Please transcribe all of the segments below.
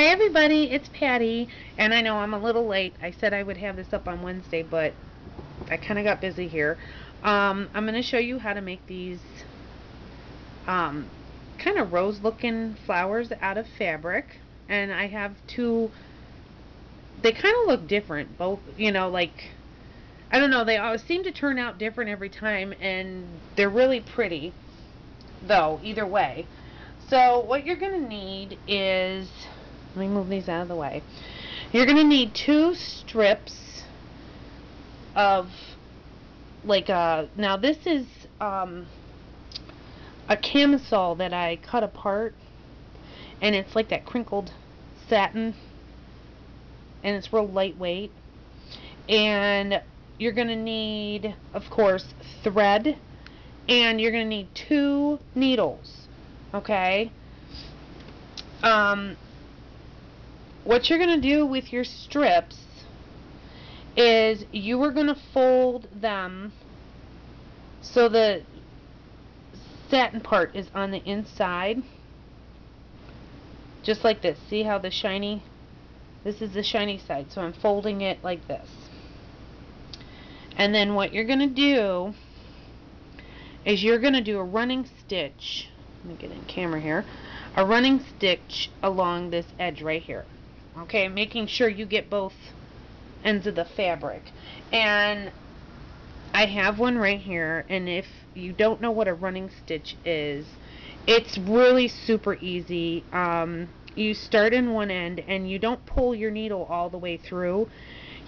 Hi everybody, it's Patty, and I know I'm a little late. I said I would have this up on Wednesday, but I kind of got busy here. I'm going to show you how to make these um, kind of rose-looking flowers out of fabric, and I have two. They kind of look different, both, like I don't know. They always seem to turn out different every time, and they're really pretty, though, either way. So what you're going to need is, let me move these out of the way. You're going to need two strips of, now this is a camisole that I cut apart, and it's like that crinkled satin, and it's real lightweight. And you're going to need, of course, thread, and you're going to need two needles, okay? What you're going to do with your strips is you are going to fold them so the satin part is on the inside, just like this. See how this is the shiny side, so I'm folding it like this. And then what you're going to do is you're going to do a running stitch. Let me get in camera here. A running stitch along this edge right here. Okay, making sure you get both ends of the fabric. And I have one right here, and if you don't know what a running stitch is, it's really super easy. You start in one end and you don't pull your needle all the way through.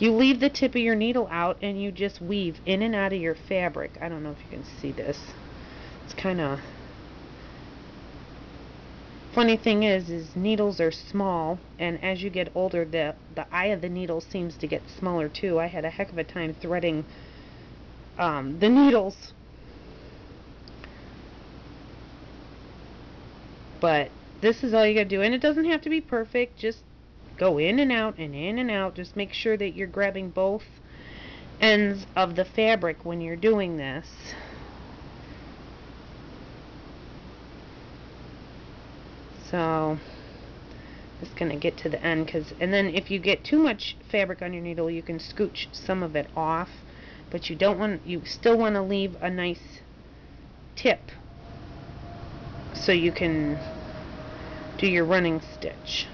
You leave the tip of your needle out and you just weave in and out of your fabric. I don't know if you can see this. It's kind of funny. Thing is needles are small, and as you get older, the eye of the needle seems to get smaller too. I had a heck of a time threading the needles, but this is all you gotta do, and it doesn't have to be perfect. Just go in and out and in and out. Just make sure that you're grabbing both ends of the fabric when you're doing this. So just gonna get to the end, and then if you get too much fabric on your needle, you can scooch some of it off, but you still want to leave a nice tip so you can do your running stitch.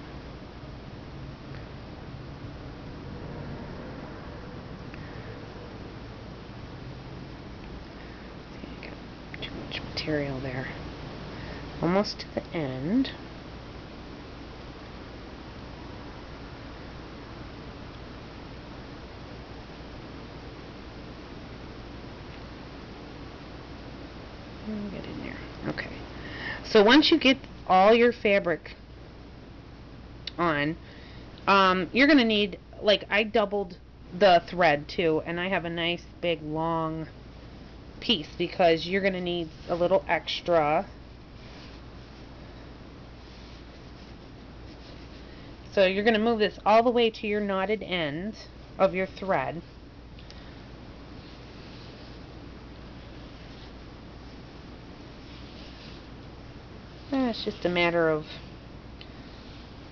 See, I got too much material there. Almost to the end. Get in there. Okay. So once you get all your fabric on, you're going to need, like, I doubled the thread too, and I have a nice big long piece because you're going to need a little extra. So you're going to move this all the way to your knotted end of your thread. And it's just a matter of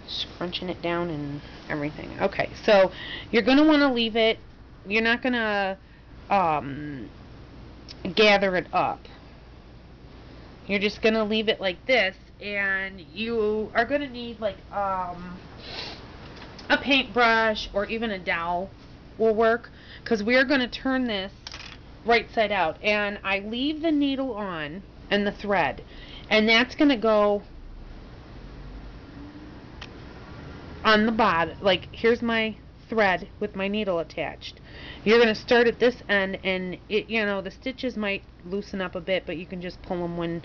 scrunching it down and everything. Okay, so you're going to want to leave it, you're not going to gather it up. You're just going to leave it like this, and you are going to need like a paintbrush or even a dowel will work, because we are going to turn this right side out. And I leave the needle on and the thread, and that's going to go on the bottom. Like, here's my thread with my needle attached. You're going to start at this end, and the stitches might loosen up a bit, but you can just pull them when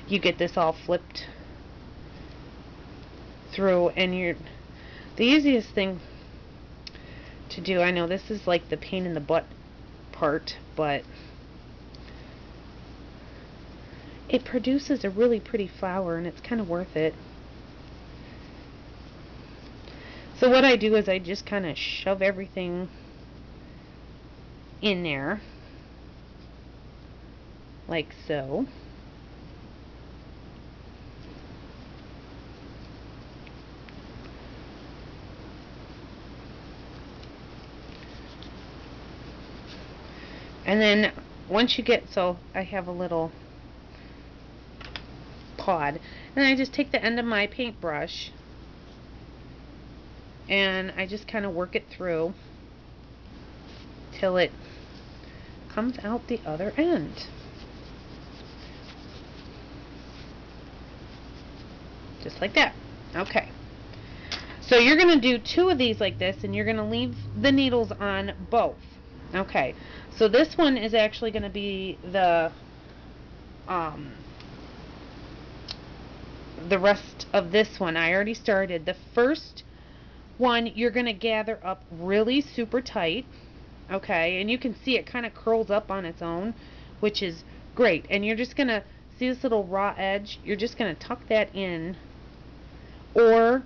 you get this all flipped through. And the easiest thing to do, I know this is like the pain in the butt part, but it produces a really pretty flower, and it's kind of worth it. So what I do is I just kind of shove everything in there, like so. And then once you get, so I have a little pod, and I just take the end of my paintbrush and I just kind of work it through till it comes out the other end. Just like that. Okay. So you're going to do 2 of these like this, and you're going to leave the needles on both. Okay. So this one is actually going to be the rest of this one. I already started. The first one you're going to gather up really super tight. Okay. And you can see it kind of curls up on its own, which is great. And you're just going to see this little raw edge. You're just going to tuck that in. Or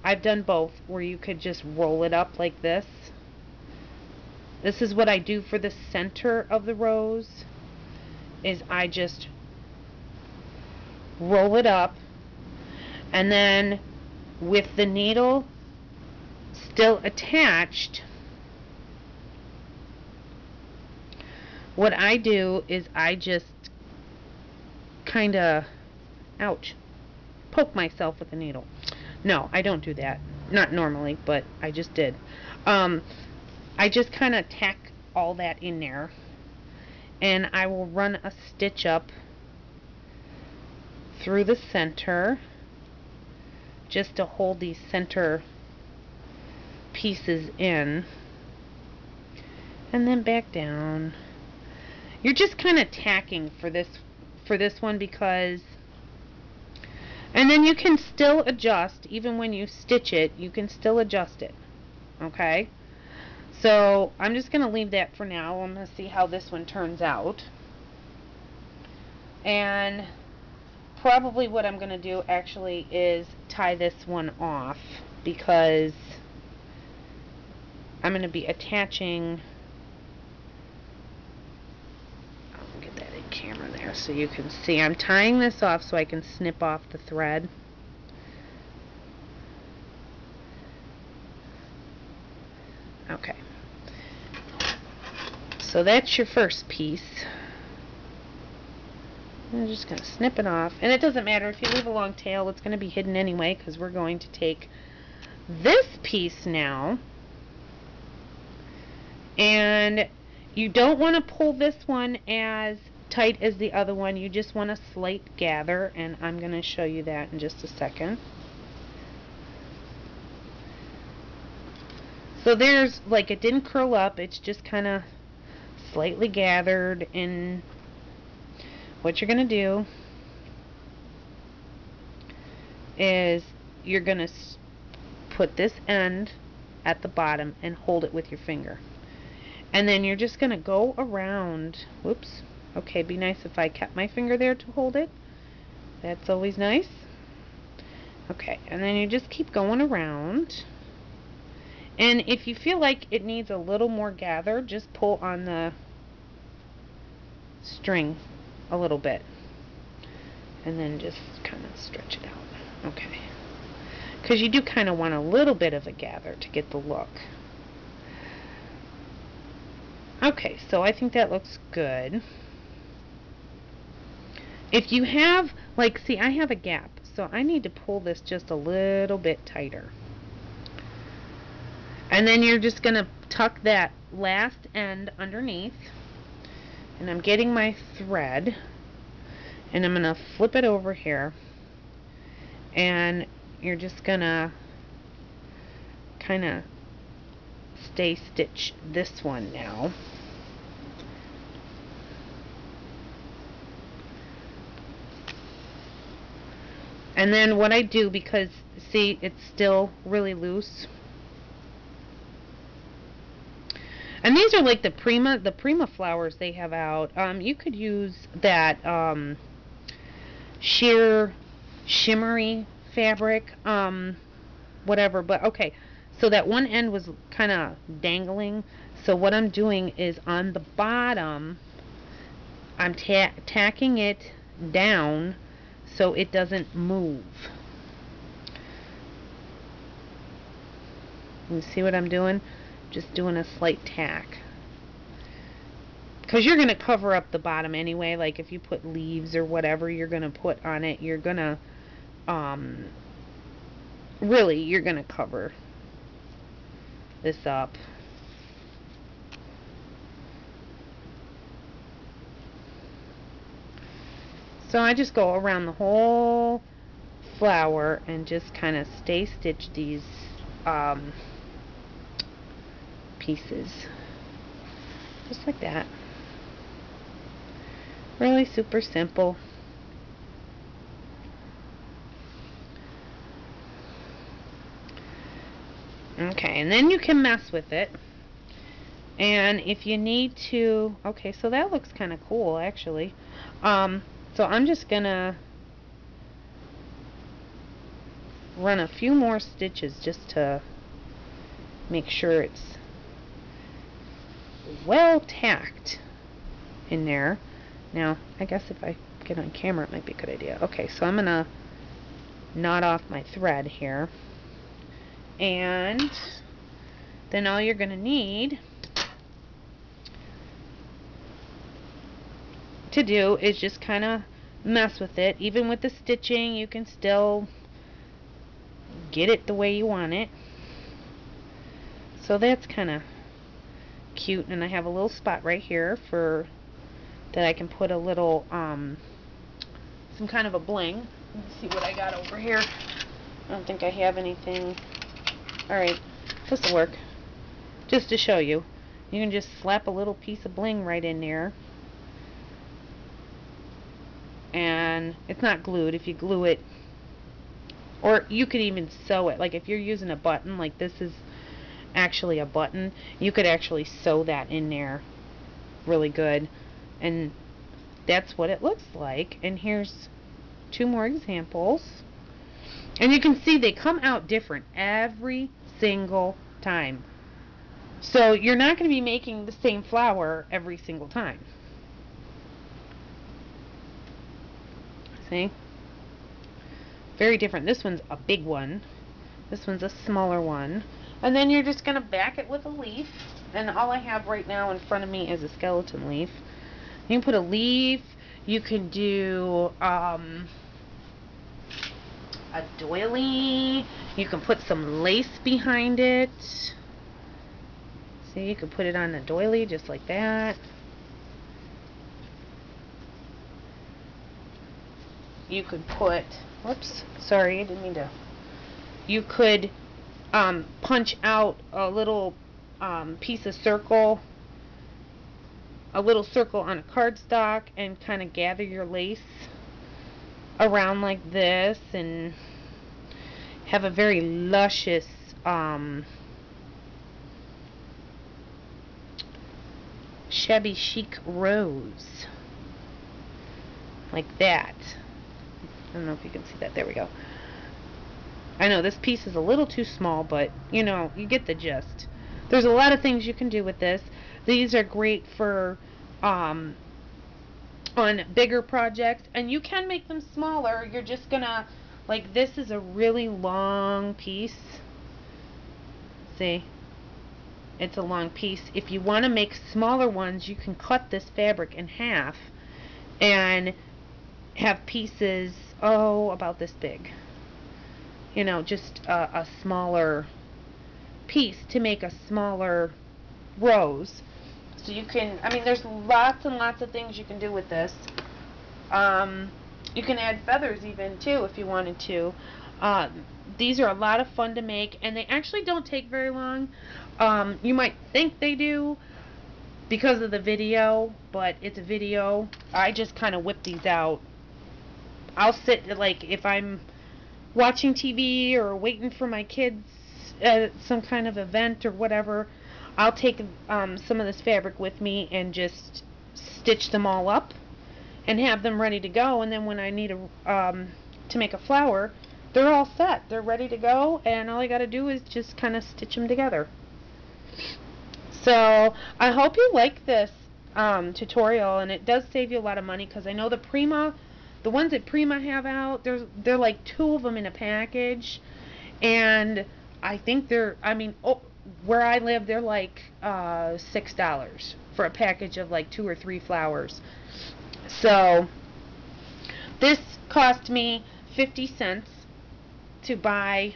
I've done both, where you could just roll it up like this. This is what I do for the center of the rose, is I just roll it up, and then with the needle still attached, what I do is I just kind of, ouch, poke myself with a needle. No, I don't do that. Not normally, but I just did. I just kind of tack all that in there, and I will run a stitch up through the center just to hold these center pieces in, and then back down. You're just kind of tacking for this one, because, and then you can still adjust, even when you stitch it, you can still adjust it. Okay? So I'm just going to leave that for now. I'm going to see how this one turns out. And probably what I'm going to do actually is tie this one off, because I'm going to be attaching, I'll get that in camera there so you can see. I'm tying this off so I can snip off the thread. Okay. So that's your first piece. I'm just going to snip it off. And it doesn't matter if you leave a long tail, it's going to be hidden anyway, because we're going to take this piece now, and you don't want to pull this one as tight as the other one. You just want a slight gather, and I'm going to show you that in just a second. So there's, like, it didn't curl up, it's just kind of slightly gathered. And what you're going to do is you're going to put this end at the bottom and hold it with your finger. And then you're just going to go around. Whoops. Okay, be nice if I kept my finger there to hold it. That's always nice. Okay, and then you just keep going around. And if you feel like it needs a little more gather, just pull on the string a little bit. And then just kind of stretch it out. Okay. Because you do kind of want a little bit of a gather to get the look. Okay, so I think that looks good. If you have, like, see, I have a gap, so I need to pull this just a little bit tighter. And then you're just going to tuck that last end underneath. And I'm getting my thread, and I'm going to flip it over here. And you're just going to kind of stay stitch this one now. And then what I do, because see, it's still really loose. And these are like the Prima flowers they have out. You could use that sheer shimmery fabric, whatever. But okay, so that one end was kind of dangling. So what I'm doing is on the bottom, I'm tacking it down so it doesn't move. You see what I'm doing? Just doing a slight tack. because you're going to cover up the bottom anyway. Like if you put leaves or whatever you're going to put on it, you're going to really, you're going to cover this up. So I just go around the whole flower and just kind of stay stitch these pieces just like that. Really super simple. Okay, and then you can mess with it, and if you need to, okay, so that looks kind of cool actually. So I'm just gonna run a few more stitches just to make sure it's well tacked in there. Now, I guess if I get on camera it might be a good idea. Okay, so I'm gonna knot off my thread here, and then all you're gonna need to do is just kind of mess with it. Even with the stitching, you can still get it the way you want it. So that's kind of cute, and I have a little spot right here for that I can put a little some kind of a bling. Let's see what I got over here. I don't think I have anything. Alright, this will work. Just to show you, you can just slap a little piece of bling right in there, and it's not glued. If you glue it, or you could even sew it, like if you're using a button, like this is actually a button, you could actually sew that in there really good, and that's what it looks like. And here's two more examples, and you can see they come out different every single time, so you're not going to be making the same flower every single time. See? Very different. This one's a big one. This one's a smaller one. And then you're just going to back it with a leaf. And all I have right now in front of me is a skeleton leaf. You can put a leaf. You can do a doily. You can put some lace behind it. See, you can put it on a doily just like that. You could put, whoops, sorry, I didn't mean to. You could punch out a little piece of circle, a little circle on a cardstock, and kind of gather your lace around like this, and have a very luscious shabby chic rose like that. I don't know if you can see that. There we go. I know this piece is a little too small, but you know, you get the gist. There's a lot of things you can do with this. These are great for on bigger projects, and you can make them smaller. You're just gonna, like, this is a really long piece. See? It's a long piece. If you want to make smaller ones, you can cut this fabric in half and have pieces, oh, about this big. You know, just a smaller piece to make a smaller rose. So you can, I mean, there's lots and lots of things you can do with this. You can add feathers even too if you wanted to. These are a lot of fun to make, and they actually don't take very long. You might think they do because of the video, but it's a video. I just kind of whip these out. I'll sit, like, if I'm watching TV or waiting for my kids at some kind of event or whatever, I'll take some of this fabric with me and just stitch them all up and have them ready to go. And then when I need to make a flower, they're all set. They're ready to go, and all I got to do is just kind of stitch them together. So I hope you like this tutorial, and it does save you a lot of money, because I know the ones that Prima have out, they're like 2 of them in a package, and I think they're, I mean, where I live, they're like $6 for a package of like 2 or 3 flowers. So this cost me 50 cents to buy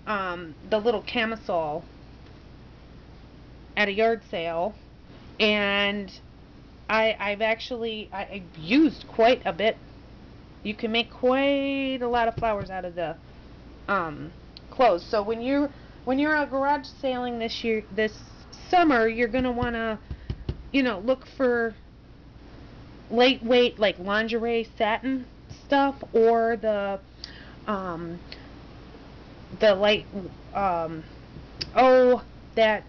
the little camisole at a yard sale, and I've used quite a bit. You can make quite a lot of flowers out of the clothes. So when you're out garage sailing this summer, you're gonna wanna, look for lightweight like lingerie satin stuff, or um the light that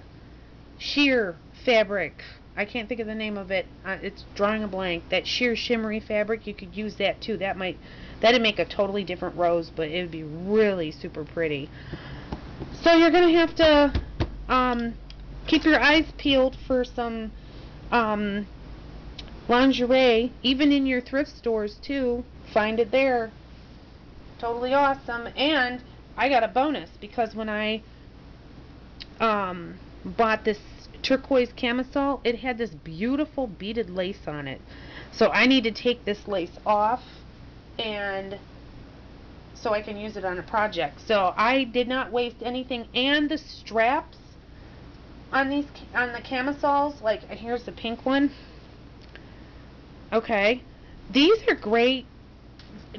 sheer fabric. I can't think of the name of it. It's drawing a blank. That sheer shimmery fabric, you could use that too. That'd make a totally different rose, but it would be really super pretty. So you're gonna have to keep your eyes peeled for some lingerie, even in your thrift stores too. Find it there. Totally awesome. And I got a bonus, because when I bought this turquoise camisole, it had this beautiful beaded lace on it. So I need to take this lace off, and so I can use it on a project. So I did not waste anything. And the straps on the camisoles, like here's the pink one. Okay, these are great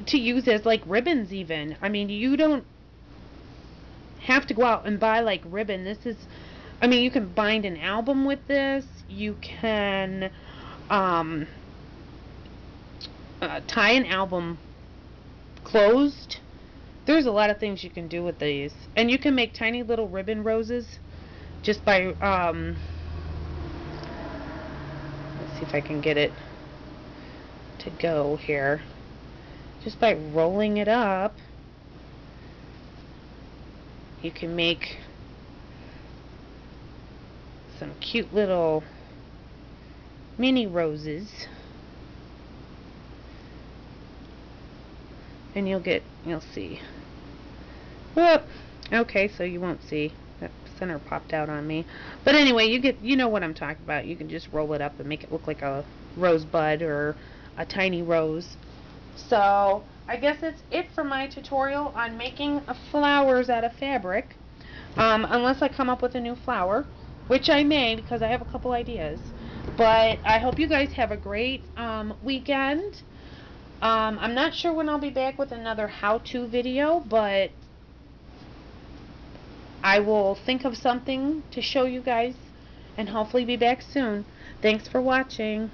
to use as like ribbons even. I mean, you don't have to go out and buy like ribbon. You can bind an album with this. You can tie an album closed. There's a lot of things you can do with these. And you can make tiny little ribbon roses just by, let's see if I can get it to go here. Just by rolling it up, you can make some cute little mini roses, and you'll see. Whoop. Okay, so you won't see. That center popped out on me. But anyway, you know what I'm talking about. You can just roll it up and make it look like a rosebud or a tiny rose. So I guess that's it for my tutorial on making flowers out of fabric. Unless I come up with a new flower, which I may, because I have a couple ideas. But I hope you guys have a great weekend. I'm not sure when I'll be back with another how-to video, but I will think of something to show you guys and hopefully be back soon. Thanks for watching.